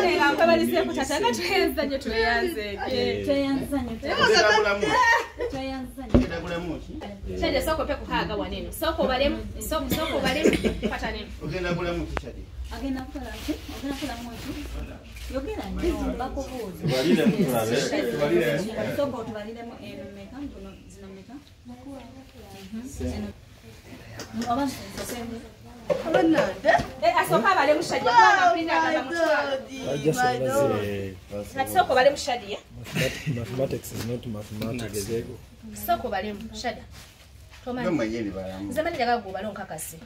Nega mpabalize kutataga tuyanzanye tuyanze. Tuyanzanye. Shade soko pe kuhaga waneno. Soko balemu pata neno. Ogenda kula muki Shade. Agenda kula nti? Ogenda kula muki? Yogera nnyo bakubuuza. Tubalire mutulabe. Tubalire. Soko tubaliremu emeka ntono zinameka. Abantu sosemu. Abananda. Asoka balemu Shade kwa pinda kama mutwalo. Ati soko balemu Shade. Mathematics is not mathematics. Soko balemu Shade. Tomani. Zamani jaga gubalo nkakasi.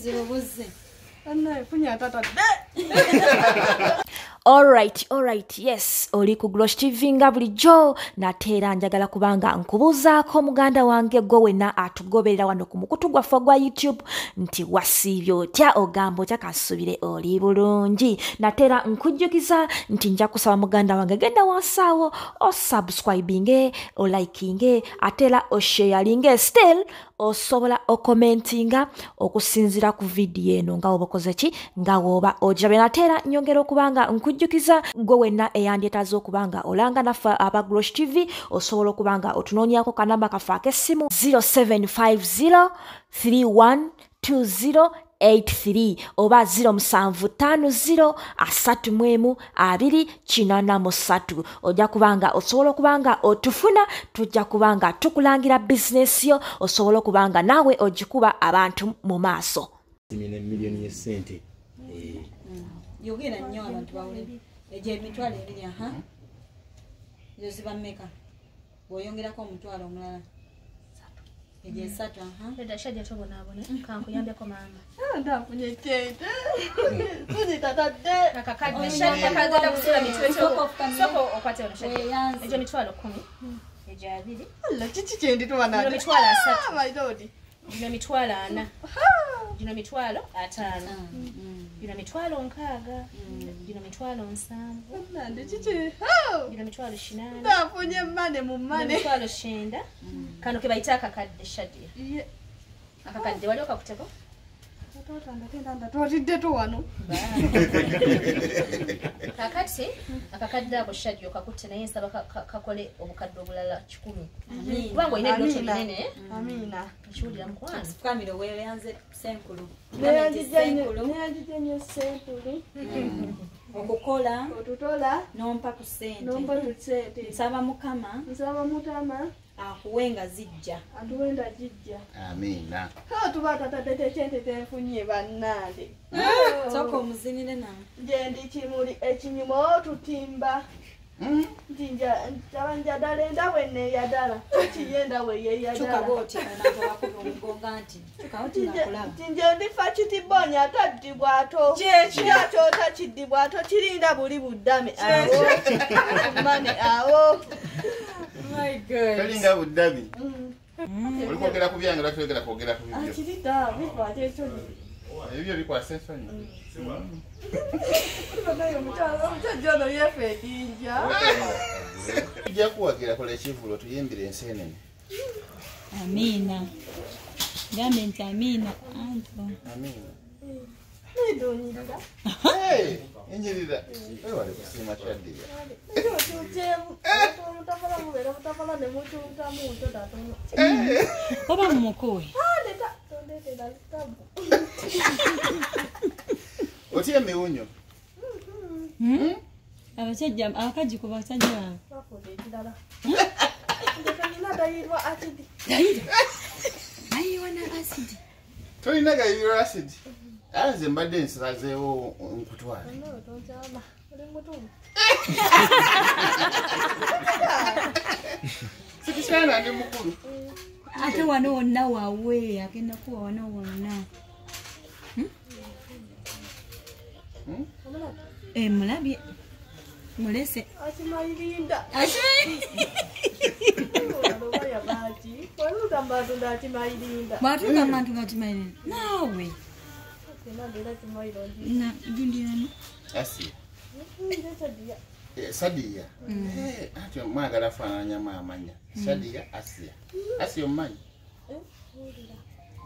Zirobuze. Alright, yes. Oli ku Glosh TV nga bulijjo nateera njagala kubanga nkubuzaako muganda wange gwe wenna atugoberera wano ku mukutu gwaffe gwa YouTube nti wasiibye otya ogambo otya kasubire oli bulungi. Nateera nkujjukiza nti nja kusaba muganda wange genda wansaawo o subscribinge o likinge ateera o sharinge still osobola okomentinga okusinzira ku video eno nga obakoze ki nga woba ojabe. Nateera nyongera okubanga nkujjukiza gwe wenna eyandyetaaze okubanga olanga naffe aba Glosh TV osobola okubanga otunoonyako kanamba kaffe ak'essimu 0750312083 oba 0750312083 ojja kubanga osobola okubanga otufuna tujja kubanga tukulangira bizinesi yo osobola okubanga naawe ogikuba abantu mu maaso. Million y'essente. Yogera nnyo abantu bawulira. Egyo emitwalo ebiri aha. Ezo ziba mmeka? Bw'oyongerako omutwalo omulala. Egyo esatu aha. Dada Shade tobonaabona kankuyambyeko maama. Ndafunye kyente. Tuni tatadde. Kakakadde Shade kakagenda kusula mitwe soko okwate ono Shade. Egyo mitwalo 10. Egyo 2. Alla kiki kyendi tuwana. Egyo mitwalo 3. My lord. Gino mitwalo 4. Gino mitwalo 5. Gino mitwalo 6. Gino mitwalo 7. Nande kiki? Gino mitwalo 8. Ndafunye mane mu mane. Mitwalo 9. Kano ke bayita akakadde Shade. Akakadde wali okakuteko? Twatidde tuwano. Kakati akakadde ako Shade okakutte naye nsaba kakole obukadde obulala 10. Kubanga olina ebirooto binene. Amina. Ekiwulira mukwano. Family weeyanze senkulu. Neyandijenye senkulu. Okukola otutola nompa ku ssente. nompa tusente. Nsaba Mukama Nsaba Mutama akuwenga zijja. atuwenda jijja. Amina. Tuba tatatete kyente tenfunye bannande. Soko omuzinire nawe. Nje ndi kimuli ekinyumo tutimba. Njanja dalenda wenne yadala. Kiyenda we ye yadala. Tukaboti abantu bakugonga nti. Tukaboti nakulaba. Nje ndifa kitibonya taddibwato. Kyakyo takidibwato kirinda buli buddame. Awo. Mane awo. My God. Kalinga buddabi. Oli kwogera ku byange lwatwegera kwogera ku bibyo. Kirida bikwate ekyo. Ebyo bikwasa ensonyi. Omusajja yefedinja. Ijja kuwagira kola ekivulo tuyimbire enseenene. Amina. Gambe nti amina. Amina. Ndonyirira. Enjirira. Wali kusima Shade. Oba mumukowe. Otya miwunyo. Abasajja abakaji ku basajja bawe. Ayiwa na acid. Tolina gayiro acid. Anze mbadde nsazeewo nkutwala. Sikisaana ndi mukulu. Ate wano wonna wawe agenda kuwa wano wonna. Mulabye. Mulese. Akimayirinda. Mwatuka abantu ngatimayirinda. Nawe. Na dindiyano. Asi. Sadia. Ati mwagala faananya amanya. Sadia Asia. Asia omumanyi?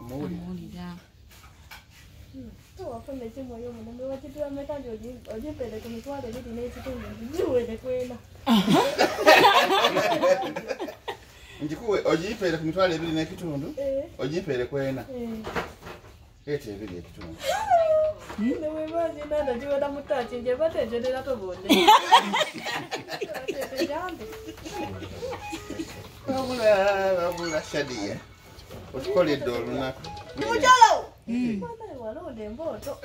Muwulira. Wafanya chimo yo mwana wachitu ametaje ojipele kumitwale bidi n'ekitundu njiwe kwena. Njikuwe ojipele kumitwale bidi n'ekitundu ojipele kwena. Ete bidi ekitundu. Newe bazi nada jiwe da mutachi nje bateje dela to bonde. Wabula Shadia. Otukoledde olunaku. Mujalo. Mwana walonde mboto.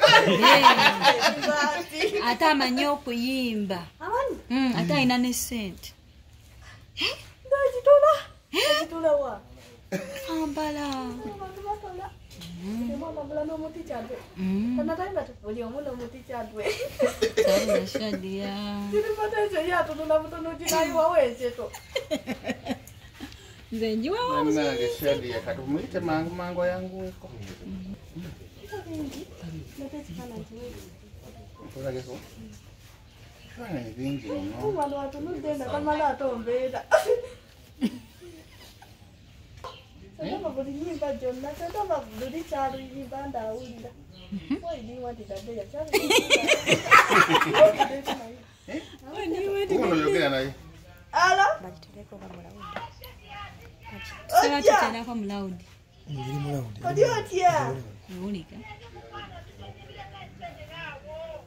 Ate amanyi okuyimba. Amani. Ate alina ne ssente. Ndajitula wa. Kampala. Abantu batola. Mama bula no mutichadwe. Kana taimba tuli omulo mutichadwe. Sawa Shadia. Tiri pateje ya tununa mutono jinayi waweje to. Nze njiwa wa. Nange Shadia katumuyite mango yangu eko. Kulageko. Fana bingi no. Umwana watunudde nakamala atombera. Sasa buli nyimba jonna sasa buli kyalo yimba ndawulira. Why do you want it that day? Uno yogera naye. Ala. Sala tutalako mu loud. Ngiri mu loud. Odiotia. Mulika.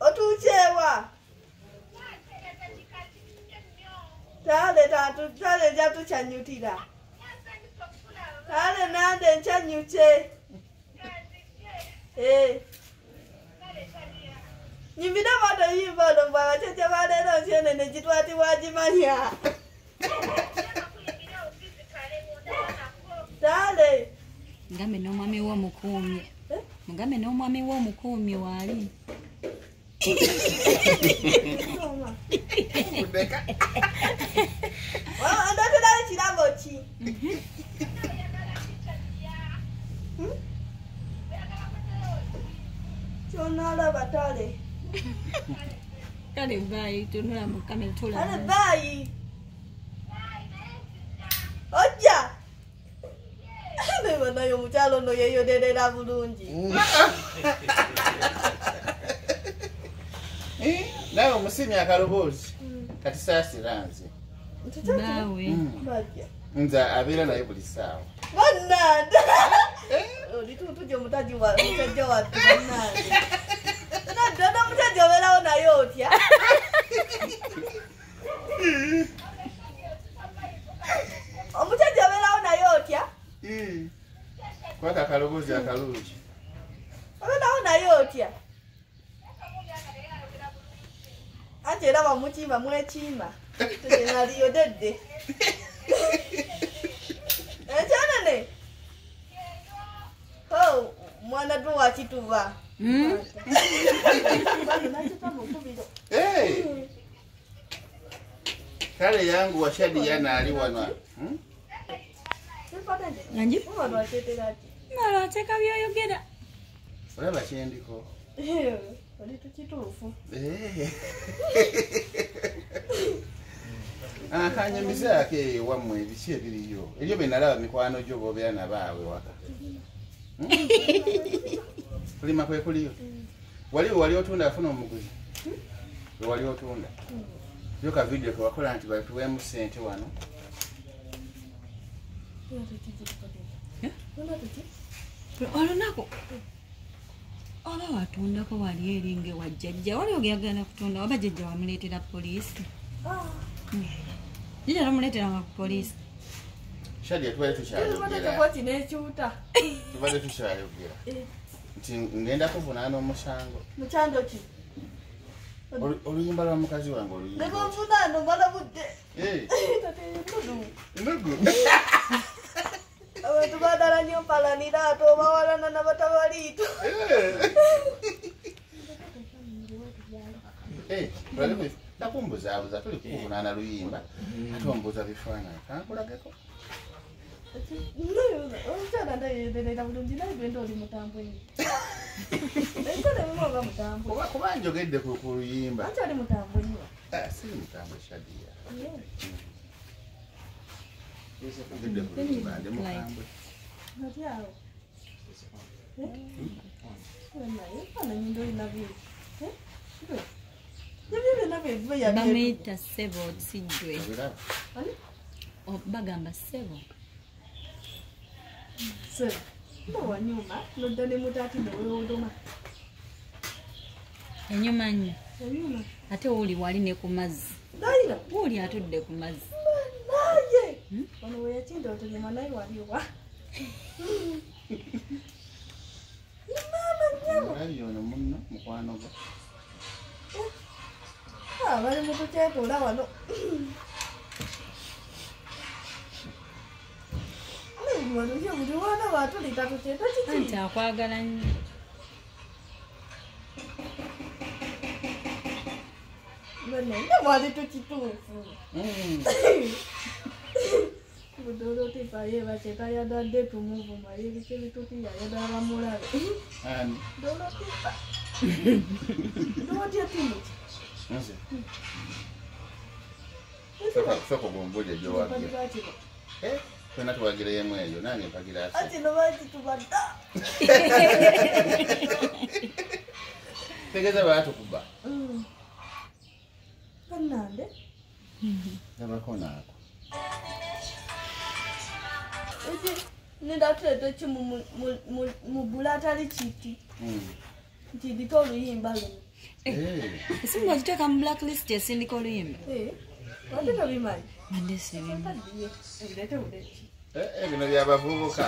Otuchewa. Tale jatu chanyutira. Tale nande chanyuche. Nyimida mato yimba lo baba cheche bale no chene ne jitwati wajimanya. Tale. Ngambe n'omwami w'omukuumi. Mugambe n'omwami w'omukuumi wali. Toma. Kudeka. Wa ndate dale chilambo chi. Chonala batale. Kale bayi tunula mu kamera tula. Ale bayi. Oja. Ne bana yo muchalo no yeyo dedera bulungi. Nawe omusimyi akaloboozi kati saasiranze. Bawe. Baja. Nza abeera naye buli ssaawa. Bannanda. Tuje mutaji wa mutaji wa bannanda. Nada mutaji oberawo naye otya. Omutaji oberawo naye otya. Kwaka akaloboozi akalungi. Oberawo naye otya. Ate era bamukimba mwekimba. Tenaliyo dedde. Echanane. Oh, mwana tu wakituva. Kale yangu wa Shadia naali wano. Nanji? Mwana wacheterati. Mala ateka byoyogera. Olaba kyendiko. Oli tukituufu. Akanyamizaako ewammwe ebiki ebiriyo. Ebyo bye nalaba mikwano gyo b'obeera nabaawe waka. Kulima kwe kuliyo. Wali otunda afuna omuguzi. Wali otunda. Yo ka video ke wakola nti batuweemu ssente wano. Olunako. Oba watundako wali eringe wajjajja. Wali ogeyagana kutunda oba jjajja wamuleetera poliisi. Jjajja wamuleetera poliisi. Shadia tubadde tukyayogera. Kwati n'ekyuta. Tubadde tukyayogera. Nti ngenda kuvunaana omusango. Mukyando ki? Oluyimba lwa mukazi wange oluyimba. Nebo nvunaano mbala budde. Tate Ndugu. abantu badala nnyo mpalanira ate obawalana n'abatabaliito. Nakumbuzaabuza tuli kuvunaana luyimba ate ombuuza bifaananyi kankulageko. Omukyala ndayenderera bulungi naye gwenda oli mutambwe nnyo. Ekole mumu oba mutambwe. Kuba njogedde ku luyimba. Anti oli mutambwe nnyo. Siri mutambwe Shadia. Njogedde ku luyimba ndi mukambwe. Ati awo. bamuyita ssebo sijjwe bagamba ssebo wanyuma nodda ne mutaati newewodoma enyuma nnyo enyuma ate wuli wali ne ku mazzi dayira wuli atudde ku mazzi naye wano weyakinda otonyuma naye waliwa ono munno mukwano gwe bali mutukyetoola wano wanuye buli wana batulita tukyeta kiki anti akwagala nnyo naye wali tukituufu budolotipaye bakyetayadadde tumuvuma yebike bituti yayagala bamulabe ani dolotipa dowatya timuki nze soko gombulya gyowagira tona tuwagiremu eyo nange mpagira ase atino bakitubadda tegeza baatukuba kannande abako naako eki nindatuleta ki mu bulatali kiti nti ndika oluyimba luno esimu wagiteeka mu blacklist esindika oluyimba ate tobimanyi badde sebimu tadiye ebirete budeki bino byabavubuka